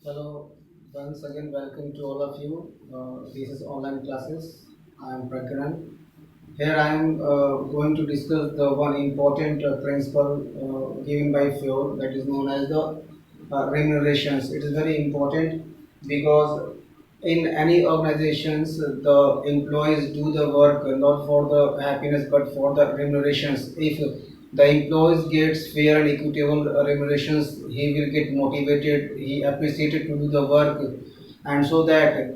Hello, once again, welcome to all of you. This is online classes. I am Prakaran. Here I am going to discuss the one important principle given by FIOR, that is known as the remunerations. It is very important because in any organizations the employees do the work not for the happiness but for the remunerations. If the employees gets fair and equitable remunerations, he will get motivated, he appreciated to do the work, and so that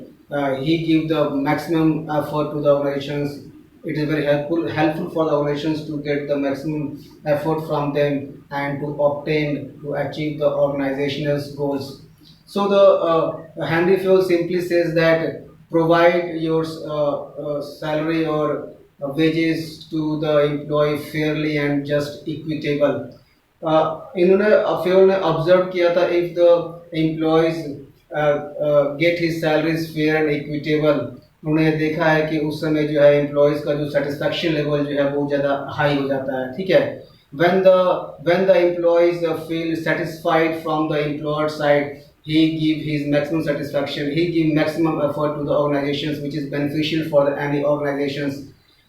he give the maximum effort to the organizations. It is very helpful for the organizations to get the maximum effort from them and to obtain to achieve the organizational goals. So the Henry Fuel simply says that provide your salary or wages to the employee fairly and just equitable. इन्होंने Fayol ने observe किया था, if the employees get his salaries fair and equitable, उन्होंने देखा है कि उस समय जो है एम्प्लॉयज का जो सेटिस्फेक्शन लेवल जो है बहुत ज़्यादा हाई हो जाता है. ठीक है. When the employees feel satisfied from the employer side, he give his maximum satisfaction, he give maximum effort to the organizations, which is beneficial for any organizations.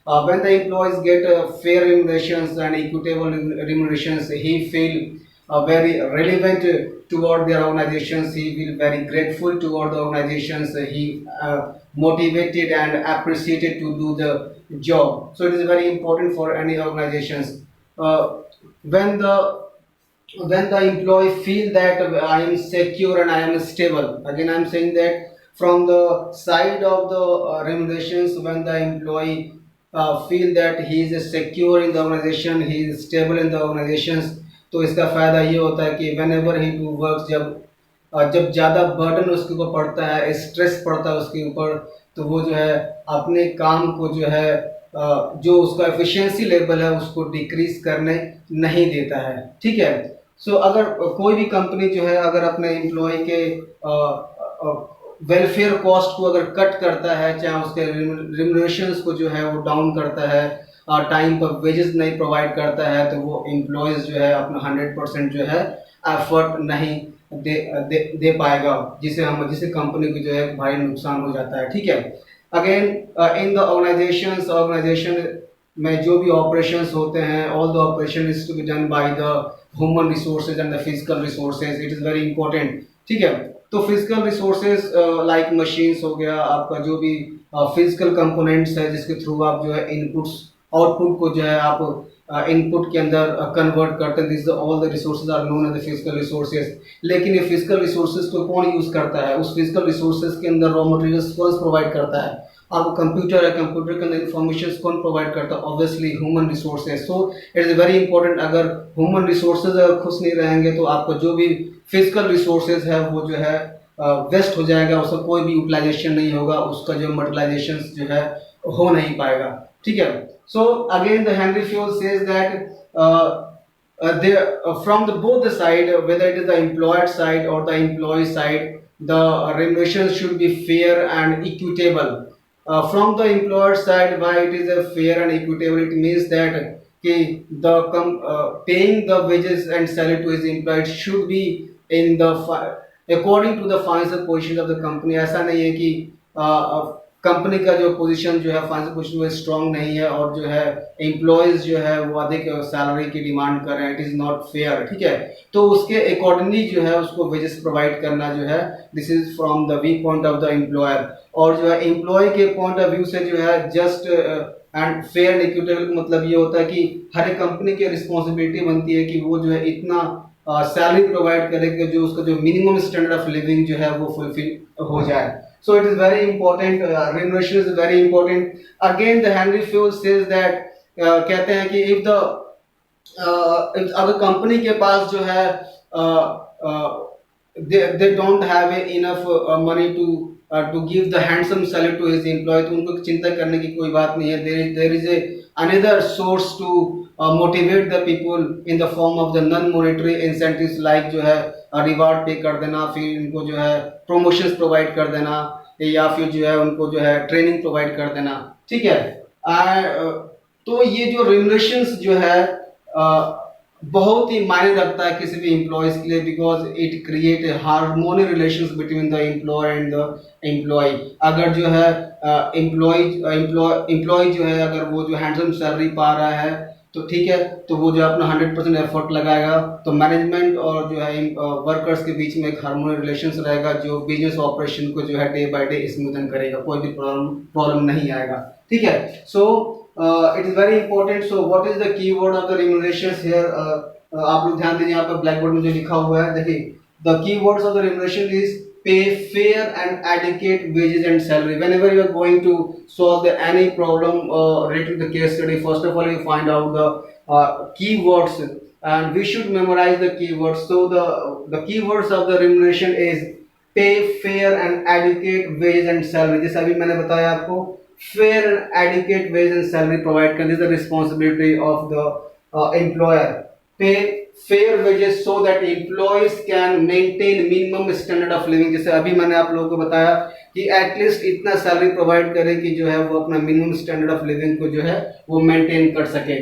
When the employees get fair remunerations and equitable remunerations, he feel very relevant toward their organizations, he will very grateful toward the organizations, he motivated and appreciated to do the job. So it is very important for any organizations. uh, when the employee feel that I am secure and I am stable. Again, I am saying that from the side of the remunerations, when the employee feel that he is secure in the organization, he is stable in the organizations, तो इसका फायदा ये होता है कि when ever he do work, जब ज़्यादा burden उसके ऊपर पड़ता है, स्ट्रेस पड़ता है उसके ऊपर, तो वो जो है अपने काम को जो है जो उसका एफिशिएंसी लेवल है उसको डिक्रीज करने नहीं देता है. ठीक है. सो अगर कोई भी कंपनी जो है अगर अपने एम्प्लॉय के वेलफेयर कॉस्ट को अगर कट करता है, चाहे उसके रिम्यूनरेशंस को जो है वो डाउन करता है, टाइम पर वेजेस नहीं प्रोवाइड करता है, तो वो एम्प्लॉयज़ जो है अपना 100% जो है एफर्ट नहीं दे पाएगा, जिसे कंपनी को जो है भारी नुकसान हो जाता है. ठीक है. अगेन इन द ऑर्गेनाइजेशन में जो भी ऑपरेशंस होते हैं, all the operation is to be done by the human resources and the physical resources. It is very important. ठीक है. तो फिजिकल रिसोर्सेज लाइक मशीन्स हो गया, आपका जो भी फिजिकल कंपोनेंट्स है जिसके थ्रू आप जो है इनपुट्स आउटपुट को जो है आप इनपुट के अंदर कन्वर्ट करते हैं. This all the resources are known as the physical resources. लेकिन ये फिजिकल रिसोर्सेज को कौन यूज करता है? उस फिजिकल रिसोर्सेज के अंदर रॉ मटेरियल्स कौन प्रोवाइड करता है? आपको कंप्यूटर है, कंप्यूटर के अंदर इन्फॉर्मेशन कौन प्रोवाइड करता है? Obviously human resources. So it is very important. अगर ह्यूमन रिसोर्सेज अगर खुश नहीं रहेंगे तो आपका जो भी फिजिकल रिसोर्सेज है वो जो है वेस्ट हो जाएगा, उसका कोई भी यूटिलाइजेशन नहीं होगा, उसका जो मटेरियलाइजेशन जो है हो नहीं पाएगा. ठीक है. So again the Henry fuel says that from the both the side, whether it is the employer side or the employee side, the remuneration should be fair and equitable. From the employer side, why it is a fair and equitable? It means that the paying the wages and salary to his employees should be in the according to the financial position of the company. ऐसा नहीं है कि company का जो position जो है financial position वो strong नहीं है और जो है एम्प्लॉयज जो है वो अधिक सैलरी की डिमांड कर रहे हैं. It is not fair. ठीक है. तो उसके अकॉर्डिंगली जो है उसको वेजेस प्रोवाइड करना जो है, this is from the view point of the employer. और जो है एम्प्लॉय के पॉइंट ऑफ व्यू से जो है just and fair and equitable मतलब ये होता है कि हर एक कंपनी की रिस्पॉन्सिबिलिटी बनती है कि वो जो है इतना सैलरी प्रोवाइड करे कि जो उसका जो मिनिमम स्टैंडर्ड ऑफ लिविंग जो है वो फुलफिल हो जाए. So it is very important. Remuneration is very important. Again, the Henry Fuel says that कहते हैं कि if अगर कंपनी के पास जो है they don't have enough money to give the handsome salary to his employee, तो उनको चिंता करने की कोई बात नहीं है. There is another source to motivate the people in the form of the non monetary incentives, like जो है रिवार्ड पे कर देना, फिर उनको जो है प्रमोशंस प्रोवाइड कर देना, या फिर जो है उनको जो है ट्रेनिंग प्रोवाइड कर देना. ठीक है. तो ये जो रेमुनरेशंस जो है बहुत ही मायने रखता है किसी भी एम्प्लॉयज के लिए, because it create harmony relations between the employer and the employee. अगर जो है एम्प्लॉय एम्प्लॉय जो है अगर वो जो हैंडसम सैलरी पा रहा है तो ठीक है, तो वो जो अपना 100% एफर्ट लगाएगा, तो मैनेजमेंट और जो है वर्कर्स के बीच में एक हार्मोनी रिलेशंस रहेगा जो बिजनेस ऑपरेशन को जो है डे बाय डे स्मूथन करेगा, कोई भी प्रॉब्लम नहीं आएगा। ठीक है, so it is very important. So what is the keyword of the remuneration here? आप लोग ध्यान दीजिए, यहाँ पर ब्लैक बोर्ड में जो लिखा हुआ है देखिए, the keywords of the remuneration is pay fair and adequate wages and salary. Whenever you are going to solve any problem related to the case study, first of all you find out the keywords, and we should memorize the keywords. So the keywords of the remuneration is pay fair and adequate wages and salary. जैसे अभी मैंने बताया आपको, fair and adequate wages and salary provide करने, this is the responsibility of the employer. Pay fair wages so that employees can maintain minimum standard of living. जैसे अभी मैंने आप लोगों को बताया कि एटलीस्ट इतना सैलरी प्रोवाइड करें कि जो है वो अपना मिनिमम स्टैंडर्ड ऑफ लिविंग को जो है वो मेंटेन कर सके।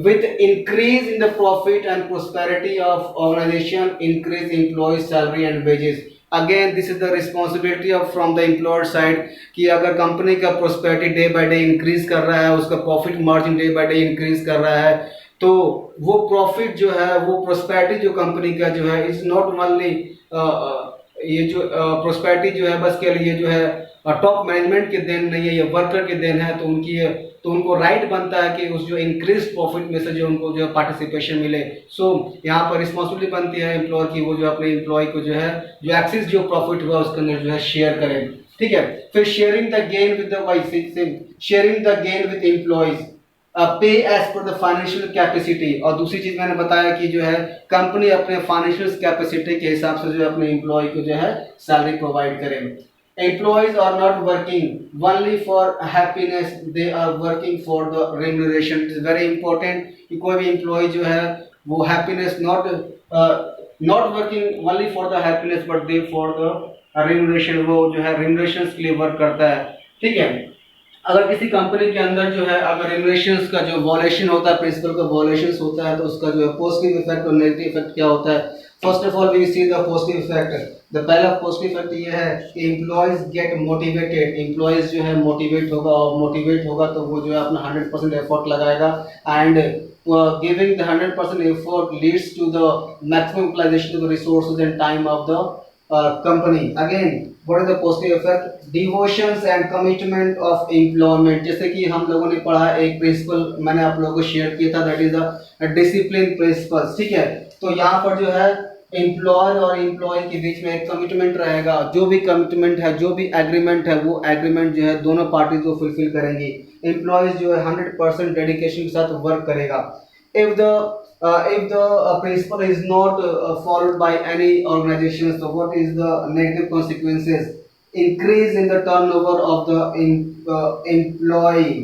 With increase in the profit and prosperity of organization, increase employee salary and wages. Again this is the responsibility of from the employer side कि अगर कंपनी का prosperity day by day increase कर रहा है, उसका profit margin day by day increase कर रहा है, तो वो प्रॉफिट जो है, वो प्रोस्पेरिटी जो कंपनी का जो है, इज नॉट ओनली ये जो प्रोस्पेरिटी जो है बस के लिए जो है टॉप मैनेजमेंट के देन नहीं है, ये वर्कर के देन है। तो उनको राइट बनता है कि उस जो इंक्रीज प्रॉफिट में से जो उनको जो पार्टिसिपेशन मिले। सो यहाँ पर रिस्पॉन्सिबिलिटी बनती है एम्प्लॉयर की, वो जो अपने एम्प्लॉय को जो है जो एक्सिस जो प्रॉफिट हुआ उसके अंदर जो है शेयर करें। ठीक है, फिर sharing the gain with the sharing the gain with employees, pay as per the financial capacity. और दूसरी चीज मैंने बताया कि जो है कंपनी अपने फाइनेंशियल कैपेसिटी के हिसाब से जो है अपने एम्प्लॉय को जो है सैलरी प्रोवाइड करे। Employees are not working only for happiness, they are working for the remuneration. It is very important कि कोई भी एम्प्लॉय जो है वो happiness not working only for the happiness but they for the remuneration, वो जो है रेम्यूनरेशन के लिए वर्क करता है। ठीक है, अगर किसी कंपनी के अंदर जो है अगर रेमुनरेशंस का जो वॉलेशन होता है, प्रिंसिपल का वॉलेशन होता है, तो उसका जो है पॉजिटिव इफेक्ट और नेगेटिव इफेक्ट क्या होता है? First of all we see the positive effect. The पहला पॉजिटिव इफेक्ट ये है कि एम्प्लॉयज गेट मोटिवेटेड, एम्प्लॉयज जो है मोटिवेट होगा, और मोटिवेट होगा तो वो जो है अपना 100% एफर्ट लगाएगा, and giving the 100% effort leads to the maximum utilization of the resources and time of the company. Again, what is the positive effect? Devotions and commitment of employment. जैसे कि हम लोगों ने पढ़ा एक प्रिंसिपल मैंने आप लोगों को शेयर किया था, that is the discipline principle. ठीक है, तो यहाँ पर जो है एम्प्लॉयर और एम्प्लॉय के बीच में एक कमिटमेंट रहेगा, जो भी कमिटमेंट है, जो भी एग्रीमेंट है, वो एग्रीमेंट जो है दोनों पार्टी को फुलफिल करेंगी। एम्प्लॉयज जो है 100% डेडिकेशन के साथ वर्क करेगा। If the principle is not followed by any organization, so what is the negative consequences? Increase in the turnover of the employee.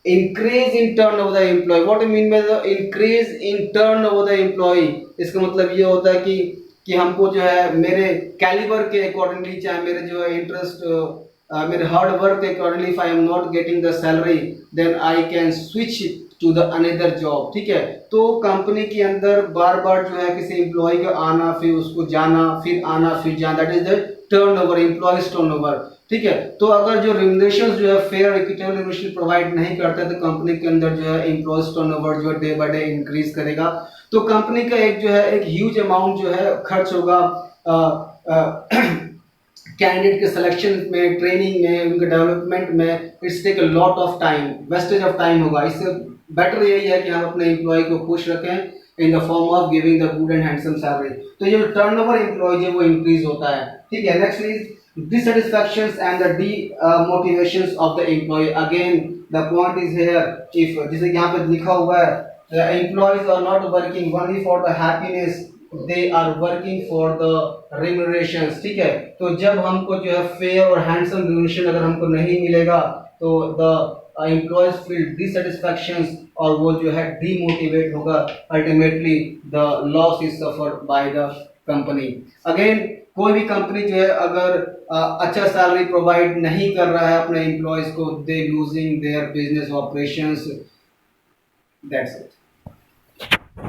Increase in turnover the employee. What do you mean by the increase in turnover the employee? इसका मतलब ये होता है कि हमको जो है मेरे कैलिबर के अकॉर्डिंगली, चाहे मेरे जो है इंटरेस्ट मेरे हार्ड वर्क के accordingly, if I am not getting the salary then I can switch to the another job. ठीक है, तो कंपनी के अंदर बार बार जो है किसी एम्प्लॉय का आना, फिर उसको जाना, फिर आना, फिर जाना, that is the turnover, employees turnover. ठीक है, तो अगर जो रिम्यूनरेशन जो है फेयर इक्विटेबल रिम्यूनरेशन प्रोवाइड नहीं करते तो कंपनी के अंदर जो है एम्प्लॉयज टर्नओवर जो है डे बाय डे इंक्रीज करेगा, तो कंपनी का एक जो है एक ह्यूज अमाउंट जो है खर्च होगा कैंडिडेट के सिलेक्शन में, ट्रेनिंग में, उनके डेवलपमेंट में। It's take a lot of time, wastage of time होगा। इससे बेटर यही है कि हम अपने एम्प्लॉय को खुश रखें in the form of giving the good and handsome salary, तो ये टर्नओवर एम्प्लॉय है वो इंक्रीज होता है। ठीक है, next is dissatisfactions and the demotivations of the employee. Again the point is here, if जैसे यहाँ पे लिखा हुआ है the employees are not working only for the happiness, they are working for the remunerations. ठीक है, तो जब हमको जो है फेयर और हैंडसम remuneration अगर हमको नहीं मिलेगा तो the employees feel dissatisfactions और वो जो है demotivate होगा, ultimately the loss is suffered by the company. Again कोई भी कंपनी जो है अगर अच्छा सैलरी प्रोवाइड नहीं कर रहा है अपने एम्प्लॉयज को, they losing their business operations. That's it.